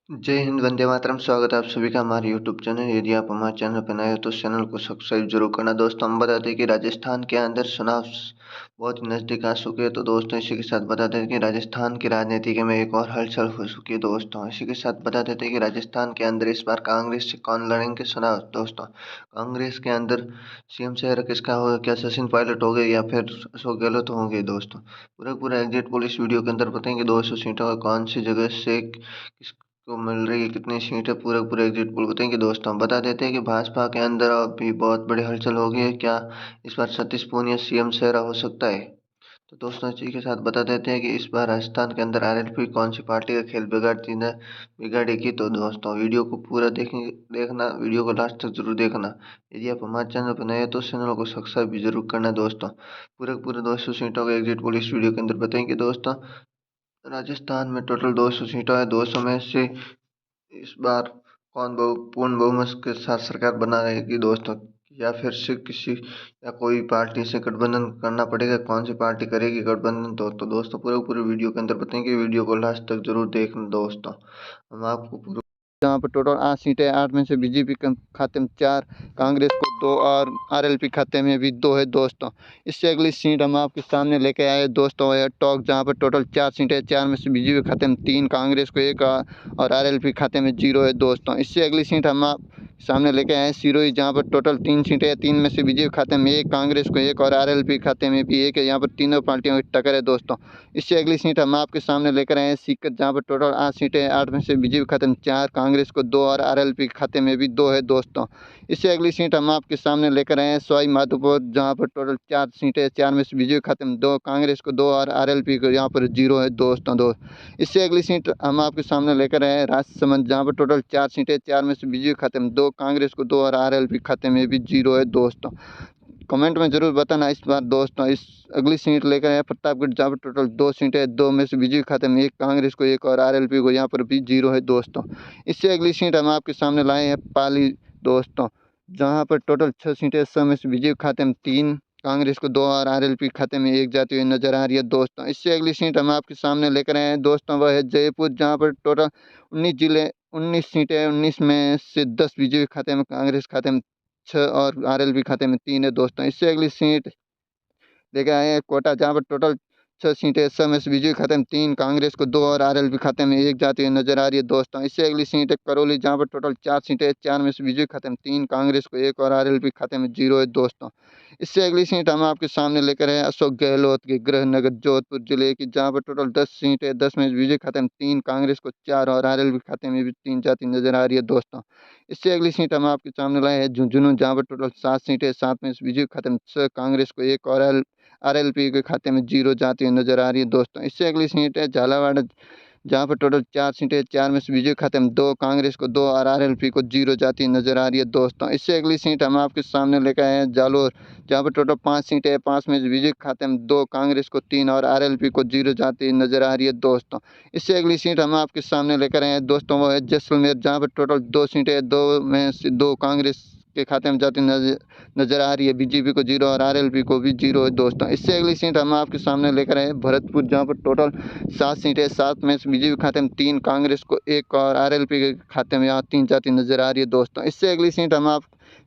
जय हिंद, वंदे मातरम। स्वागत है आप सभी का हमारे यूट्यूब चैनल। यदि आप हमारे चैनल पर नए हो तो चैनल को सब्सक्राइब जरूर करना। दोस्तों, हम बता दें कि राजस्थान के अंदर चुनाव बहुत ही नज़दीक आ चुके हैं। तो दोस्तों, इसी के साथ बता दें कि राजस्थान की राजनीति में एक और हलचल हो चुकी है। दोस्तों, इसी के साथ बता देते हैं कि राजस्थान के अंदर इस बार कांग्रेस से कौन लड़ेंगे चुनाव। दोस्तों, कांग्रेस के अंदर सीएम चेहरा किसका होगा? क्या सचिन पायलट हो गए या फिर अशोक गहलोत होंगे? दोस्तों, पूरा एग्जिट पोल इस वीडियो के अंदर बताएंगे। 200 सीटों का कौन सी जगह से को मिल रही है, कितनी सीटें, पूरे एग्जिट पोल बताएंगे। दोस्तों, हम बता देते हैं कि भाजपा के अंदर अभी बहुत बड़ी हलचल हो गई है। क्या इस बार सतीश पूनिया सीएम चेहरा हो सकता है? तो दोस्तों, इसी के साथ बता देते हैं कि इस बार राजस्थान के अंदर आरएलपी कौन सी पार्टी का खेल बिगाड़ेगी। तो दोस्तों, वीडियो को पूरा देखना, वीडियो को लास्ट तक जरूर देखना। यदि आप हमारे चैनल पर नए हैं तो चैनल को सब्सक्राइब भी जरूर करना। दोस्तों, पूरे 200 सीटों का एग्जिट पोल इस वीडियो के अंदर बताएंगे। दोस्तों, राजस्थान में टोटल 200 सीटें हैं। 200 में से इस बार कौन पूर्ण बहुमत के साथ सरकार बनाएगी? दोस्तों, या फिर से किसी या कोई पार्टी से गठबंधन करना पड़ेगा? कौन सी पार्टी करेगी गठबंधन? दोस्तों, पूरे वीडियो के अंदर बताएंगे। वीडियो को लास्ट तक जरूर देखना। दोस्तों, हम आपको पूरा जहाँ पर टोटल 8 सीटें, 8 में से बीजेपी के खाते में 4, कांग्रेस को 2 और आरएलपी खाते में भी 2 है। दोस्तों, इससे अगली सीट हम आपके सामने लेके आए दोस्तों है टॉक, जहाँ पर टोटल 4 सीटें, 4 में से बीजेपी खाते में 3, कांग्रेस को 1 और आरएलपी खाते में 0 है। दोस्तों, इससे अगली सीट हम आप सामने लेके आए सिरोही, जहाँ पर टोटल 3 सीटें, 3 में से बीजेपी खाते में 1, कांग्रेस को 1 और आरएलपी खाते में भी 1 है। यहाँ पर तीनों पार्टियों की टक्कर है। दोस्तों, इससे अगली सीट हम आपके सामने लेकर आए हैं सीकर, जहाँ पर टोटल 8 सीटें, 8 में से बीजेपी खाते में 4, कांग्रेस को 2 और आरएलपी खाते में भी 2 है। दोस्तों, इससे अगली सीट हम आपके सामने लेकर आए हैं सवाई माधोपुर, जहाँ पर टोटल 4 सीटें, 4 में से बीजेपी खाते में 2, कांग्रेस को 2 और आरएलपी को यहाँ पर 0 है। दोस्तों, इससे अगली सीट हम आपके सामने लेकर आए हैं राजसमंद, जहाँ पर टोटल 4 सीटें, 4 में से बीजेपी खाते में 2, कांग्रेस को 2 और आरएलपी खाते में भी 0 है। दोस्तों, कमेंट में जरूर बताना इस बार। दोस्तों, इस अगली सीट लेकर आए प्रतापगढ़, जहाँ पर टोटल 2 सीटें, 2 में से बीजेपी खाते में 1, कांग्रेस को 1 और आरएलपी को यहाँ पर भी 0 है। दोस्तों, इससे अगली सीट हम आपके सामने लाए हैं पाली दोस्तों, जहाँ पर टोटल 6 सीटें, 6 में से बीजेपी खाते में 3, कांग्रेस को 2 और आरएलपी खाते में 1 जाती हुई नजर आ रही है। दोस्तों, इससे अगली सीट हम आपके सामने लेकर आए हैं दोस्तों, वह है जयपुर, जहाँ पर टोटल 19 सीटें, 19 में से 10 बीजेपी खाते में, कांग्रेस खाते में 6 और आरएलपी खाते में 3 है। दोस्तों, इससे अगली सीट लेके आए हैं कोटा, जहाँ पर टोटल 6 सीटें, 6 में से बीजेपी खाते में 3, कांग्रेस को 2 और आरएलपी खाते में 1 जाती हुई नजर आ रही है। दोस्तों, इससे अगली सीट है करौली, जहाँ पर टोटल 4 सीटें, 4 में से बीजेपी खाते में 3, कांग्रेस को 1 और आरएलपी खाते में 0 है। दोस्तों, इससे अगली सीट हम आपके सामने लेकर आए अशोक गहलोत के गृह नगर जोधपुर जिले की, जहाँ पर टोटल 10 सीटें, 10 में से बीजेपी खाते में 3, कांग्रेस को 4 और आरएलपी खाते में भी 3 जाती नजर आ रही है। दोस्तों, इससे अगली सीट हम आपके सामने लाए हैं झुंझुनू, जहाँ पर टोटल 7 सीटें, 7 में से बीजेपी खाते में 6, कांग्रेस को 1 और आरएलपी के खाते में 0 जाती हुई नजर आ रही है। दोस्तों, इससे अगली सीट है झालावाड़, जहाँ पर टोटल 4 सीटें, 4 में से बीजेपी खाते में 2, कांग्रेस को 2 और आरएलपी को 0 जाती हुई नजर आ रही है। दोस्तों, इससे अगली सीट हम आपके सामने लेकर आए हैं जालोर, जहाँ पर टोटल 5 सीटें, 5 में से बीजेपी खाते में 2, कांग्रेस को 3 और आरएलपी को 0 जाती हुई नजर आ रही है। दोस्तों, इससे अगली सीट हम आपके सामने लेकर आए हैं दोस्तों, वो है जैसलमेर, जहाँ पर टोटल 2 सीटें, 2 में से 2 कांग्रेस के खाते में जाती नजर आ रही है, बीजेपी को 0 और आरएलपी को भी 0 है। दोस्तों, इससे अगली सीट हम आपके सामने लेकर आए भरतपुर, जहाँ पर टोटल 7 सीटें, 7 में से बीजेपी खाते में 3, कांग्रेस को 1 और आरएलपी के खाते में यहाँ 3 जाती नजर आ रही है। दोस्तों, इससे अगली सीट हम आप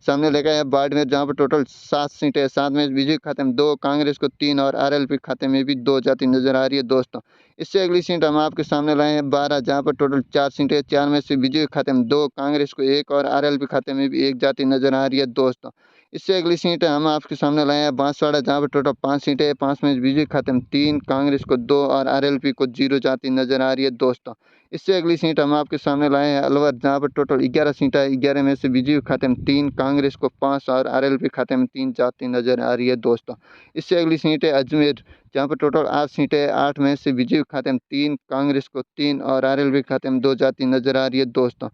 सामने लेकर आए बाड़मेर, जहाँ पर टोटल 7 सीटें, 7 में से बीजेपी खाते में 2, कांग्रेस को 3 और आरएलपी खाते में भी 2 जाती नजर आ रही है। दोस्तों, इससे अगली सीट हम आपके सामने लाए हैं 12, जहाँ पर टोटल 4 सीटें, 4 में से बीजेपी खाते में 2, कांग्रेस को 1 और आरएलपी खाते में भी 1 जाती नजर आ रही है। दोस्तों, इससे अगली सीट हम आपके सामने लाए हैं बांसवाड़ा, जहाँ पर टोटल 5 सीटें, 5 में से बीजेपी खाते में 3, कांग्रेस को 2 और आरएलपी को 0 जाती नजर आ रही है। दोस्तों, इससे अगली सीट हम आपके सामने लाए हैं अलवर, जहाँ पर टोटल 11 सीटें, 11 में से बीजेपी खाते में 3, कांग्रेस को 5 और आरएलपी खाते में 3 जाती नजर आ रही है। दोस्तों, इससे अगली सीट है अजमेर, जहाँ पर टोटल 8 सीटें, 8 में से बीजेपी खाते में 3, कांग्रेस को 3 और आरएलपी खाते में 2 जाती नजर आ रही है। दोस्तों,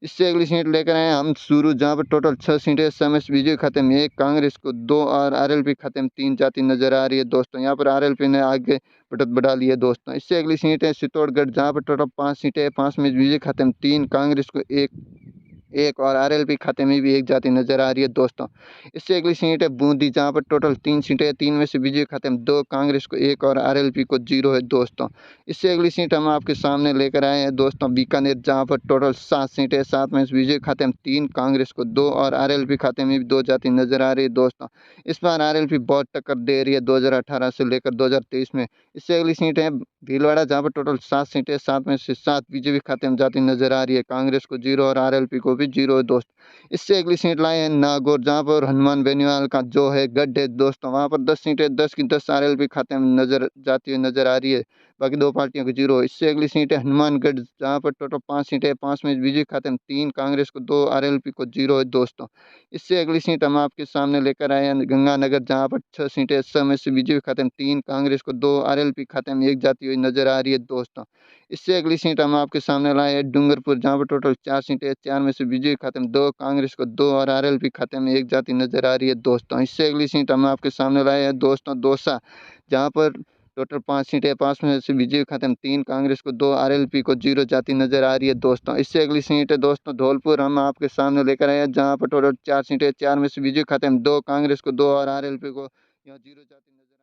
इससे अगली सीट लेकर आए हम सूरू, जहाँ पर टोटल 6 सीटें, 6 में से बीजेपी खाते में 1, कांग्रेस को 2 और आरएलपी खाते में 3 जाती नजर आ रही है। दोस्तों, यहाँ पर आरएलपी ने आगे बढ़त बढ़ा ली है। दोस्तों, इससे अगली सीट है चित्तौड़गढ़, जहाँ पर टोटल 5 सीटें, 5 में बीजेपी खाते में 3, कांग्रेस को 1 एक और आरएलपी खाते में भी एक जाती नजर आ रही है दोस्तों। इससे अगली सीट है बूंदी, जहां पर टोटल 3 सीटें हैं। 3 में से बीजेपी खाते में 2, कांग्रेस को 1 और आरएलपी को 0 है दोस्तों। इससे अगली सीट हम आपके सामने लेकर आए हैं दोस्तों बीकानेर, जहां पर टोटल 7 सीटें हैं। 7 में से बीजेपी खाते में 3, कांग्रेस को 2 और आरएलपी खाते में भी 2 जाती नजर आ रही है दोस्तों। इस बार आरएलपी बहुत टक्कर दे रही है 2018 से लेकर 2023 में। इससे अगली सीट है भीलवाड़ा, जहां पर टोटल 7 सीटें, 7 में से 7 बीजेपी खाते में जाती नजर आ रही है। कांग्रेस को 0 और आरएलपी को भी 0 है दोस्त। इससे अगली सीट लाए हैं नागौर, जहां पर हनुमान बेनीवाल का जो है गढ़ है दोस्तों। वहां पर 10 सीटें, 10 की 10 आरएलपी खाते में नजर जाती हुई नजर आ रही है। बाकी 2 पार्टियों को 0। इससे अगली सीट है हनुमानगढ़, जहां पर टोटल 5 सीटें, 5 में बीजेपी खाते में 3, कांग्रेस को 2, आरएलपी को 0 है दोस्तों। इससे अगली सीट हम आपके सामने लेकर आए हैं गंगानगर, जहां पर 6 सीटें, 6 में से बीजेपी खाते में 3, कांग्रेस को 2, आरएलपी खाते में 1 जाती हुई नजर आ रही है दोस्तों। इससे अगली सीट हम आपके सामने लाए हैं डूंगरपुर, जहां पर टोटल 4 सीटें, 4 में से बीजेपी खाते में 2, कांग्रेस को 2 और आरएलपी खाते में 1 जाती नजर आ रही है दोस्तों। इससे अगली सीट हम आपके सामने लाए हैं दोस्तों दौसा, जहां पर टोटल 5 सीटें, 5 में से बीजेपी खाते में 3, कांग्रेस को 2, आरएलपी को 0 जाती नजर आ रही है दोस्तों। इससे अगली सीट है दोस्तों धौलपुर, हम आपके सामने लेकर आए हैं, जहां पर टोटल 4 सीटें, 4 में से बीजेपी खाते में 2, कांग्रेस को 2 और आरएलपी को यहाँ 0 जाती नजर